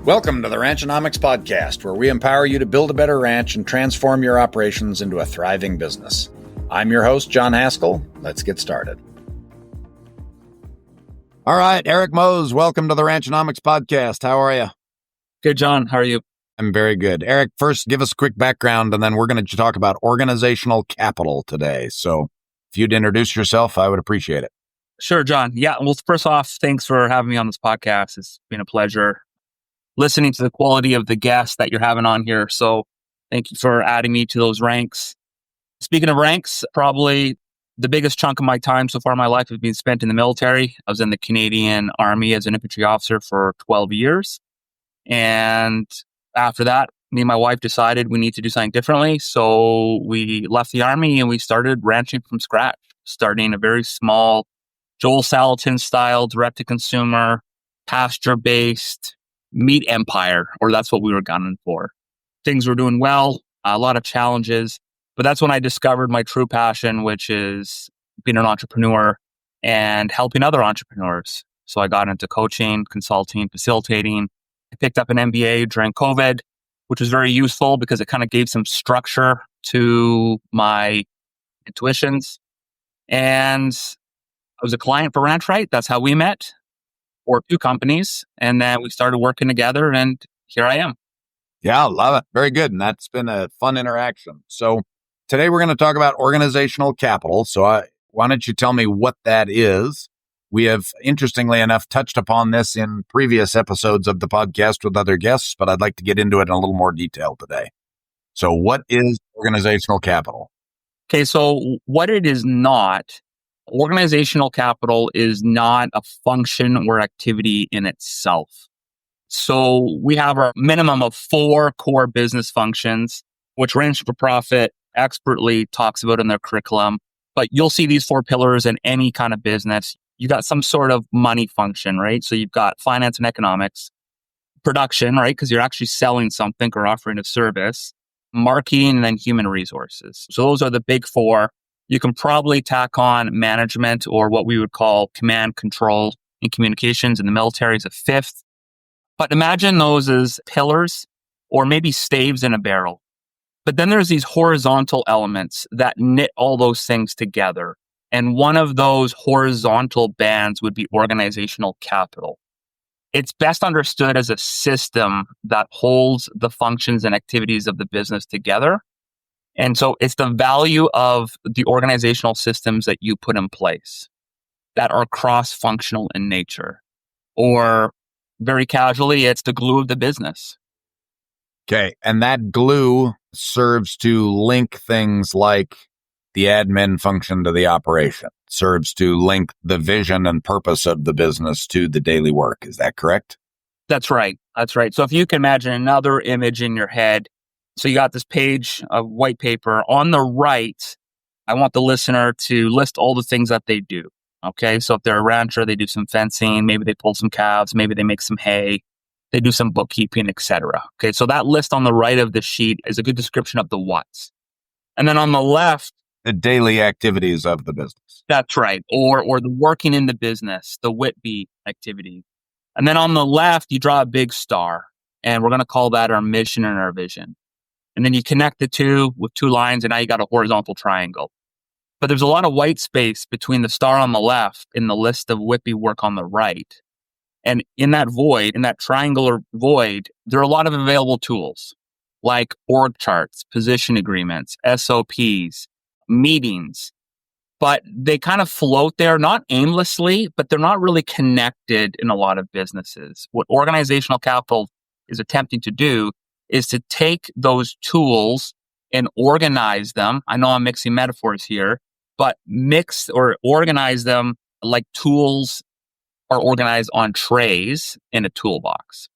Welcome to the Ranchonomics Podcast, where we empower you to build a better ranch and transform your operations into a thriving business. I'm your host, John Haskell. Let's get started. All right, Eric Moes, welcome to the Ranchonomics Podcast. How are you? Good, John. How are you? I'm very good. Eric, first, give us a quick background, and then we're going to talk about organizational capital today. So if you'd introduce yourself, I would appreciate it. Sure, John. Yeah. Well, first off, thanks for having me on this podcast. It's been a pleasure listening to the quality of the guests that you're having on here. So thank you for adding me to those ranks. Speaking of ranks, probably the biggest chunk of my time so far in my life has been spent in the military. I was in the Canadian Army as an infantry officer for 12 years. And after that, me and my wife decided we need to do something differently. So we left the Army and we started ranching from scratch, starting a very small Joel Salatin style, direct-to-consumer, pasture-based meat empire, or that's what we were gunning for. Things were doing well, a lot of challenges, but that's when I discovered my true passion, which is being an entrepreneur and helping other entrepreneurs. So I got into coaching, consulting, facilitating. I picked up an MBA during COVID, which was very useful because it kind of gave some structure to my intuitions. And I was a client for Ranch Right. That's how we met. Or two companies, and then we started working together, and here I am. Yeah, love it. Very good. And that's been a fun interaction. So today we're going to talk about organizational capital. So why don't you tell me what that is? We have, interestingly enough, touched upon this in previous episodes of the podcast with other guests, but I'd like to get into it in a little more detail today. So what is organizational capital? Okay, so what it is not, organizational capital is not a function or activity in itself. So we have our minimum of 4 core business functions, which Ranch for Profit expertly talks about in their curriculum. But you'll see these 4 pillars in any kind of business. You got some sort of money function, right? So you've got finance and economics, production, right? Because you're actually selling something or offering a service, marketing, and then human resources. So those are the big 4. You can probably tack on management, or what we would call command, control, and communications in the military as a 5th. But imagine those as pillars or maybe staves in a barrel. But then there's these horizontal elements that knit all those things together. And one of those horizontal bands would be organizational capital. It's best understood as a system that holds the functions and activities of the business together. And so it's the value of the organizational systems that you put in place that are cross-functional in nature. Or very casually, it's the glue of the business. Okay. And that glue serves to link things like the admin function to the operation, serves to link the vision and purpose of the business to the daily work. Is that correct? That's right. That's right. So if you can imagine another image in your head, so you got this page of white paper. On the right, I want the listener to list all the things that they do. Okay, so if they're a rancher, they do some fencing, maybe they pull some calves, maybe they make some hay, they do some bookkeeping, etc. Okay, so that list on the right of the sheet is a good description of the what's. And then on the left, the daily activities of the business. That's right. Or the working in the business, the Whitby activity. And then on the left, you draw a big star, and we're going to call that our mission and our vision. And then you connect the two with 2 lines, and now you got a horizontal triangle. But there's a lot of white space between the star on the left and the list of Whitby work on the right. And in that void, in that triangular void, there are a lot of available tools like org charts, position agreements, SOPs, meetings. But they kind of float there, not aimlessly, but they're not really connected in a lot of businesses. What organizational capital is attempting to do is to take those tools and organize them. I know I'm mixing metaphors here, but mix or organize them like tools are organized on trays in a toolbox.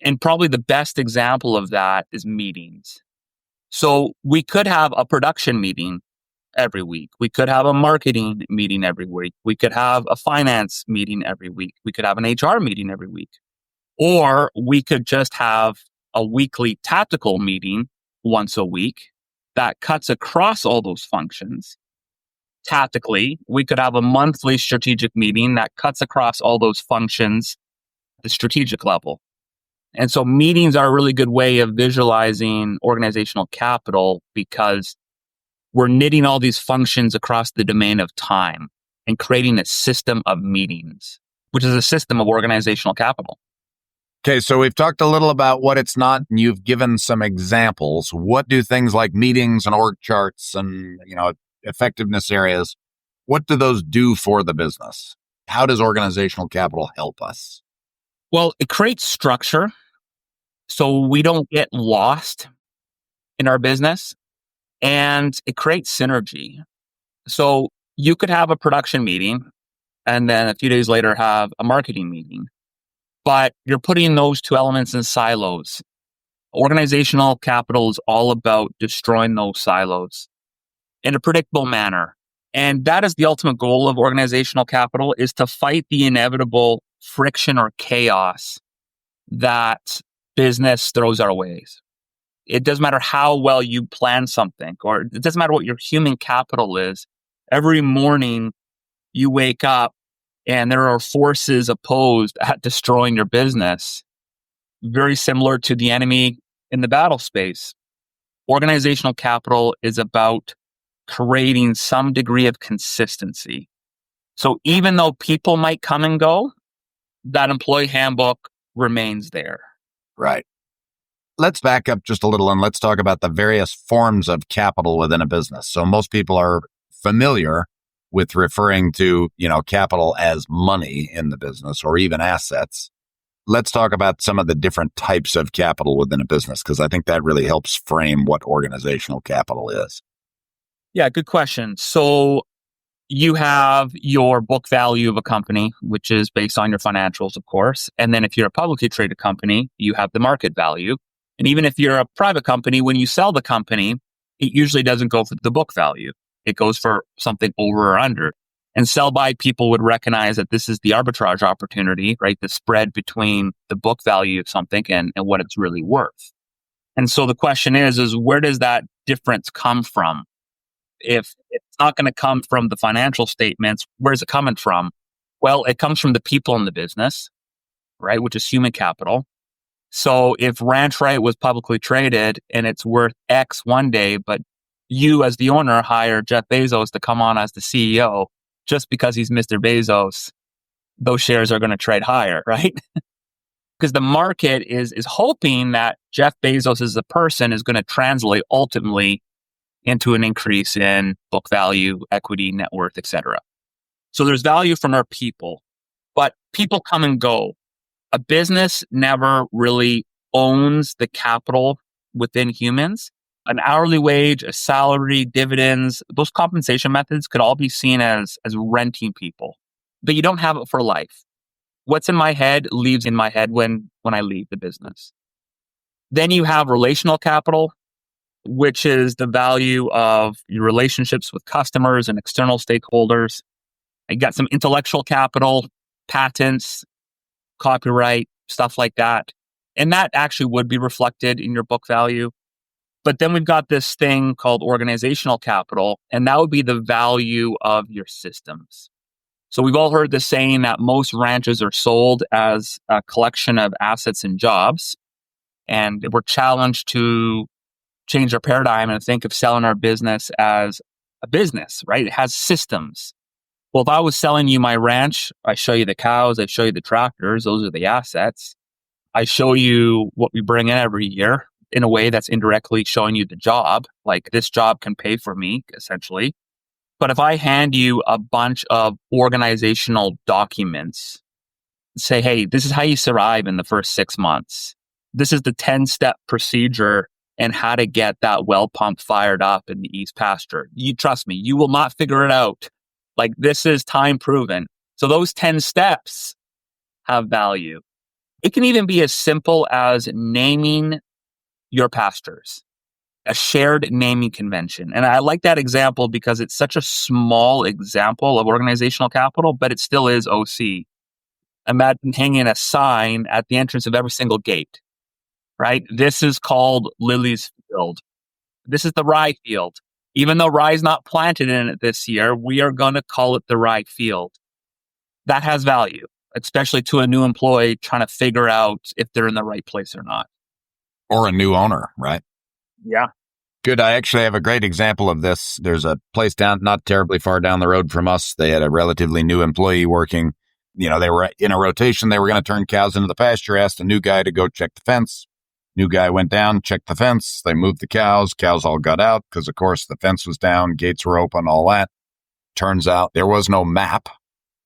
And probably the best example of that is meetings. So we could have a production meeting every week. We could have a marketing meeting every week. We could have a finance meeting every week. We could have an HR meeting every week. Or we could just have a weekly tactical meeting once a week that cuts across all those functions. Tactically, we could have a monthly strategic meeting that cuts across all those functions at the strategic level. And so meetings are a really good way of visualizing organizational capital because we're knitting all these functions across the domain of time and creating a system of meetings, which is a system of organizational capital. Okay, so we've talked a little about what it's not, and you've given some examples. What do things like meetings and org charts and, effectiveness areas, what do those do for the business? How does organizational capital help us? Well, it creates structure so we don't get lost in our business, and it creates synergy. So you could have a production meeting and then a few days later have a marketing meeting, but you're putting those two elements in silos. Organizational capital is all about destroying those silos in a predictable manner. And that is the ultimate goal of organizational capital, is to fight the inevitable friction or chaos that business throws our ways. It doesn't matter how well you plan something, or it doesn't matter what your human capital is. Every morning you wake up and there are forces opposed at destroying your business, very similar to the enemy in the battle space. Organizational capital is about creating some degree of consistency. So even though people might come and go, that employee handbook remains there. Right. Let's back up just a little and let's talk about the various forms of capital within a business. So most people are familiar with referring to, capital as money in the business or even assets. Let's talk about some of the different types of capital within a business, because I think that really helps frame what organizational capital is. Yeah, good question. So you have your book value of a company, which is based on your financials, of course. And then if you're a publicly traded company, you have the market value. And even if you're a private company, when you sell the company, it usually doesn't go for the book value. It goes for something over or under. And sell-by people would recognize that this is the arbitrage opportunity, right? The spread between the book value of something and what it's really worth. And so the question is where does that difference come from? If it's not going to come from the financial statements, where's it coming from? Well, it comes from the people in the business, right? Which is human capital. So if Ranch Right was publicly traded and it's worth X one day, but you as the owner hire Jeff Bezos to come on as the CEO, just because he's Mr. Bezos, those shares are going to trade higher, right? Because the market is hoping that Jeff Bezos as a person is going to translate ultimately into an increase in book value, equity, net worth, etc. So there's value from our people, but people come and go. A business never really owns the capital within humans. An hourly wage, a salary, dividends, those compensation methods could all be seen as renting people, but you don't have it for life. What's in my head leaves in my head when I leave the business. Then you have relational capital, which is the value of your relationships with customers and external stakeholders. You got some intellectual capital, patents, copyright, stuff like that. And that actually would be reflected in your book value. But then we've got this thing called organizational capital, and that would be the value of your systems. So we've all heard the saying that most ranches are sold as a collection of assets and jobs. And we're challenged to change our paradigm and think of selling our business as a business, right? It has systems. Well, if I was selling you my ranch, I show you the cows, I show you the tractors, those are the assets. I show you what we bring in every year in a way that's indirectly showing you the job, like this job can pay for me, essentially. But if I hand you a bunch of organizational documents, say, hey, this is how you survive in the first 6 months. This is the 10-step procedure and how to get that well pump fired up in the East pasture. You trust me, you will not figure it out. Like, this is time proven. So those 10 steps have value. It can even be as simple as naming your pastures, a shared naming convention. And I like that example because it's such a small example of organizational capital, but it still is OC. Imagine hanging a sign at the entrance of every single gate, right? This is called Lily's Field. This is the rye field. Even though rye is not planted in it this year, we are going to call it the rye field. That has value. especially to a new employee trying to figure out if they're in the right place or not. Or a new owner, right? Yeah. Good. I actually have a great example of this. There's a place down, not terribly far down the road from us. They had a relatively new employee working. They were in a rotation. They were going to turn cows into the pasture, asked a new guy to go check the fence. New guy went down, checked the fence. They moved the cows. Cows all got out because, of course, the fence was down, gates were open, all that. Turns out there was no map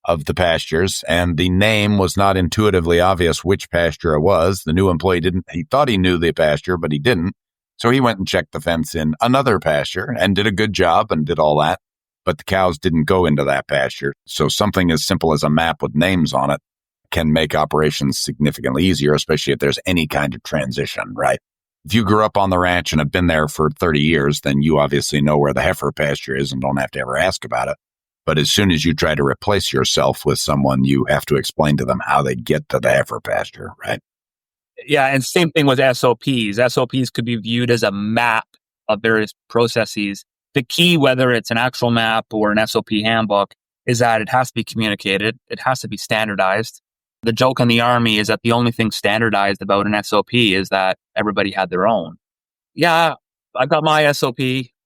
of the pastures, and the name was not intuitively obvious which pasture it was. The new employee he thought he knew the pasture, but he didn't. So he went and checked the fence in another pasture and did a good job and did all that. But the cows didn't go into that pasture. So something as simple as a map with names on it can make operations significantly easier, especially if there's any kind of transition, right? If you grew up on the ranch and have been there for 30 years, then you obviously know where the heifer pasture is and don't have to ever ask about it. But as soon as you try to replace yourself with someone, you have to explain to them how they get to the heifer pasture, right? Yeah, and same thing with SOPs. SOPs could be viewed as a map of various processes. The key, whether it's an actual map or an SOP handbook, is that it has to be communicated. It has to be standardized. The joke in the Army is that the only thing standardized about an SOP is that everybody had their own. Yeah, I've got my SOP.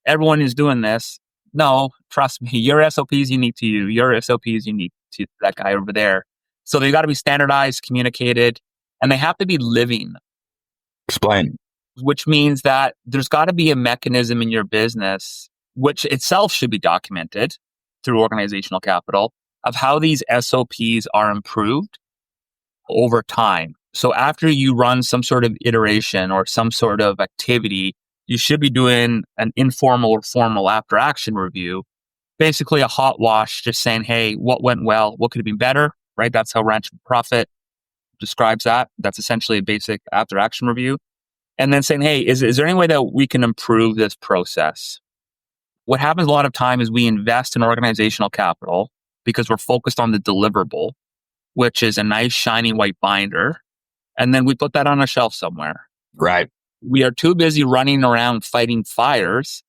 Everyone is doing this. No, trust me, your SOP is unique to you. Your SOP is unique to that guy over there. So they've got to be standardized, communicated, and they have to be living. Explain. Which means that there's got to be a mechanism in your business, which itself should be documented through organizational capital, of how these SOPs are improved over time. So after you run some sort of iteration or some sort of activity, you should be doing an informal or formal after action review, basically a hot wash, just saying, hey, what went well? What could have been better? Right? That's how Ranch Profit describes that. That's essentially a basic after action review. And then saying, hey, is there any way that we can improve this process? What happens a lot of time is we invest in organizational capital because we're focused on the deliverable, which is a nice shiny white binder. And then we put that on a shelf somewhere. Right. We are too busy running around fighting fires.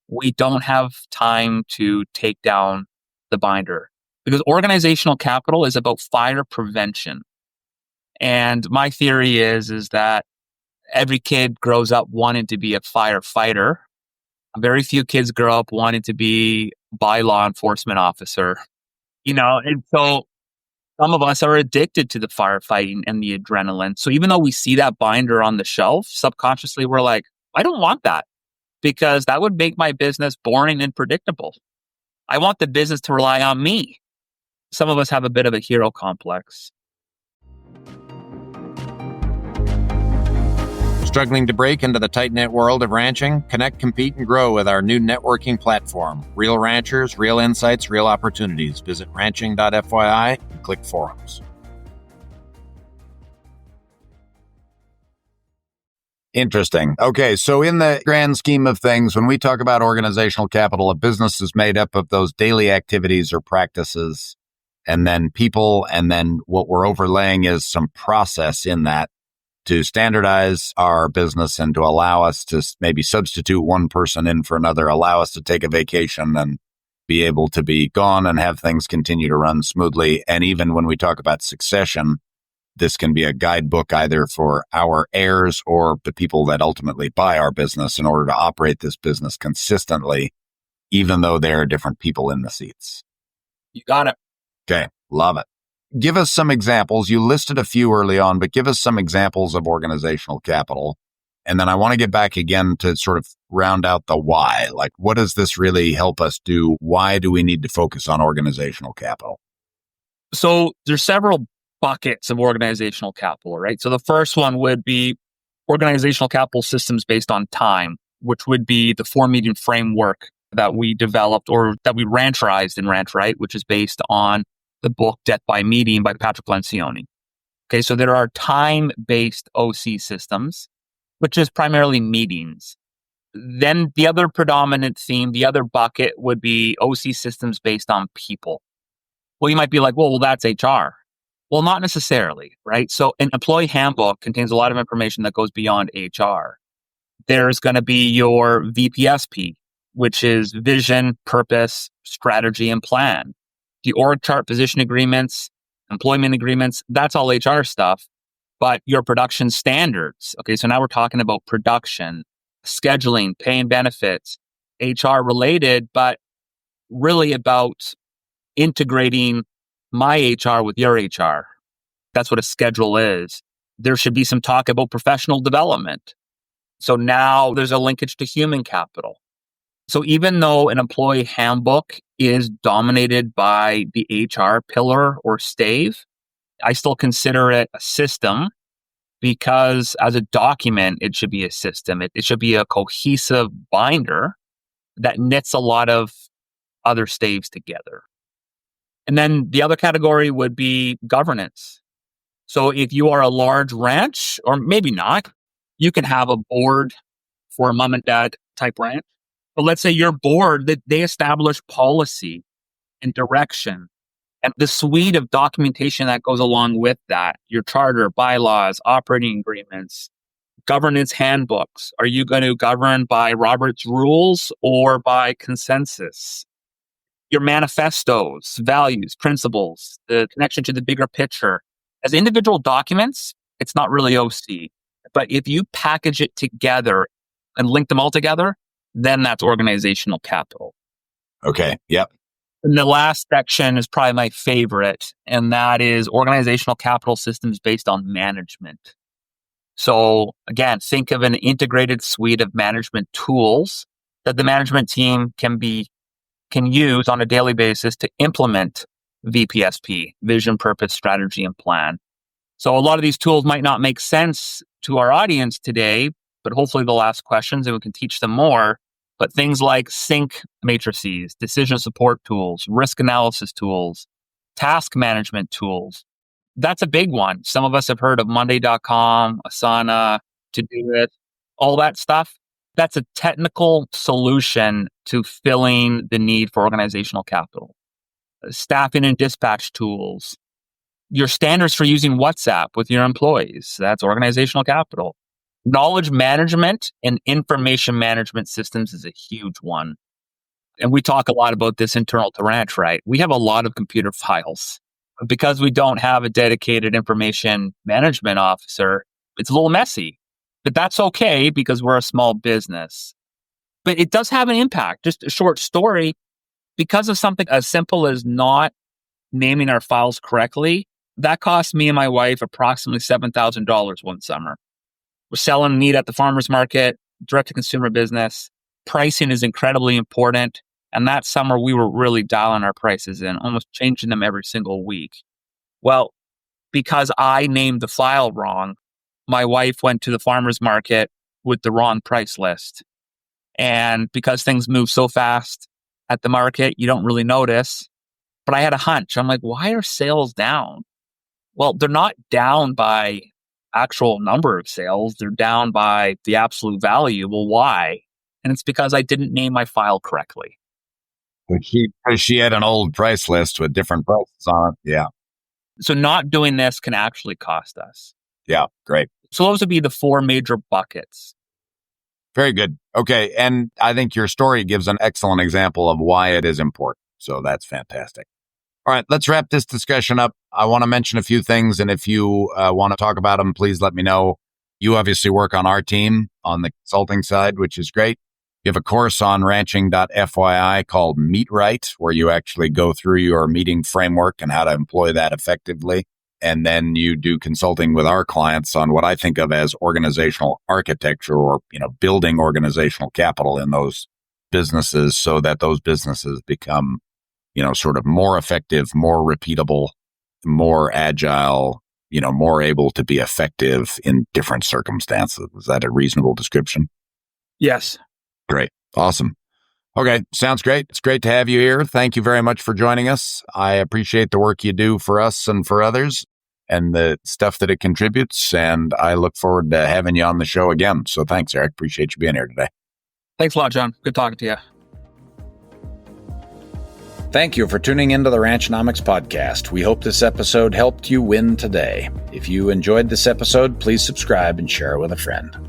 We don't have time to take down the binder because organizational capital is about fire prevention. And my theory is that every kid grows up wanting to be a firefighter. Very few kids grow up wanting to be by law enforcement officer. And so some of us are addicted to the firefighting and the adrenaline. So even though we see that binder on the shelf, subconsciously we're like, I don't want that because that would make my business boring and predictable. I want the business to rely on me. Some of us have a bit of a hero complex. Struggling to break into the tight-knit world of ranching? Connect, compete, and grow with our new networking platform. Real ranchers, real insights, real opportunities. Visit ranching.fyi and click forums. Interesting. Okay, so in the grand scheme of things, when we talk about organizational capital, a business is made up of those daily activities or practices, and then people, and then what we're overlaying is some process in that to standardize our business and to allow us to maybe substitute one person in for another, allow us to take a vacation and be able to be gone and have things continue to run smoothly. And even when we talk about succession, this can be a guidebook either for our heirs or the people that ultimately buy our business in order to operate this business consistently, even though there are different people in the seats. You got it. Okay, love it. Give us some examples. You listed a few early on, but give us some examples of organizational capital. And then I want to get back again to sort of round out the why. Like, what does this really help us do? Why do we need to focus on organizational capital? So there's several buckets of organizational capital, right? So the first one would be organizational capital systems based on time, which would be the 4-meeting framework that we developed or that we rancherized in Ranch Right, which is based on the book Death by Meeting by Patrick Lencioni. Okay, so there are time-based OC systems, which is primarily meetings. Then the other predominant theme, the other bucket would be OC systems based on people. Well, you might be like, well, that's HR. Well, not necessarily, right? So an employee handbook contains a lot of information that goes beyond HR. There's going to be your VPSP, which is vision, purpose, strategy, and plan. The org chart position agreements, employment agreements, that's all HR stuff. But your production standards, okay, so now we're talking about production, scheduling, pay and benefits, HR related, but really about integrating my HR with your HR. That's what a schedule is. There should be some talk about professional development. So now there's a linkage to human capital. So even though an employee handbook is dominated by the HR pillar or stave, I still consider it a system because as a document, it should be a system. It should be a cohesive binder that knits a lot of other staves together. And then the other category would be governance. So if you are a large ranch, or maybe not, you can have a board for a mom and dad type ranch. But let's say your board, that they establish policy and direction and the suite of documentation that goes along with that, your charter, bylaws, operating agreements, governance handbooks. Are you going to govern by Robert's rules or by consensus? Your manifestos, values, principles, the connection to the bigger picture. As individual documents, it's not really OC. But if you package it together and link them all together, then that's organizational capital. Okay. Yep. And the last section is probably my favorite, and that is organizational capital systems based on management. So again, think of an integrated suite of management tools that the management team can use on a daily basis to implement VPSP, vision, purpose, strategy, and plan. So a lot of these tools might not make sense to our audience today, but hopefully they'll ask questions and we can teach them more. But things like sync matrices, decision support tools, risk analysis tools, task management tools, that's a big one. Some of us have heard of Monday.com, Asana, Todoist, all that stuff. That's a technical solution to filling the need for organizational capital. Staffing and dispatch tools. Your standards for using WhatsApp with your employees. That's organizational capital. Knowledge management and information management systems is a huge one. And we talk a lot about this internal to Ranch, right? We have a lot of computer files. Because we don't have a dedicated information management officer, it's a little messy. But that's okay because we're a small business. But it does have an impact. Just a short story. Because of something as simple as not naming our files correctly, that cost me and my wife approximately $7,000 one summer. We're selling meat at the farmer's market, direct-to-consumer business. Pricing is incredibly important. And that summer, we were really dialing our prices in, almost changing them every single week. Well, because I named the file wrong, my wife went to the farmer's market with the wrong price list. And because things move so fast at the market, you don't really notice. But I had a hunch. I'm like, why are sales down? Well, they're not down by actual number of sales. They're down by the absolute value. Well, why? And it's because I didn't name my file correctly. She had an old price list with different prices on it. Yeah. So not doing this can actually cost us. Yeah. Great. So those would be the four major buckets. Very good. Okay. And I think your story gives an excellent example of why it is important. So that's fantastic. All right. Let's wrap this discussion up. I want to mention a few things. And if you want to talk about them, please let me know. You obviously work on our team on the consulting side, which is great. You have a course on ranching.fyi called Meet Right, where you actually go through your meeting framework and how to employ that effectively. And then you do consulting with our clients on what I think of as organizational architecture or, building organizational capital in those businesses so that those businesses become, sort of more effective, more repeatable, more agile, more able to be effective in different circumstances. Is that a reasonable description? Yes. Great. Awesome. Okay. Sounds great. It's great to have you here. Thank you very much for joining us. I appreciate the work you do for us and for others and the stuff that it contributes. And I look forward to having you on the show again. So thanks, Eric. Appreciate you being here today. Thanks a lot, John. Good talking to you. Thank you for tuning into the Ranchnomics podcast. We hope this episode helped you win today. If you enjoyed this episode, please subscribe and share it with a friend.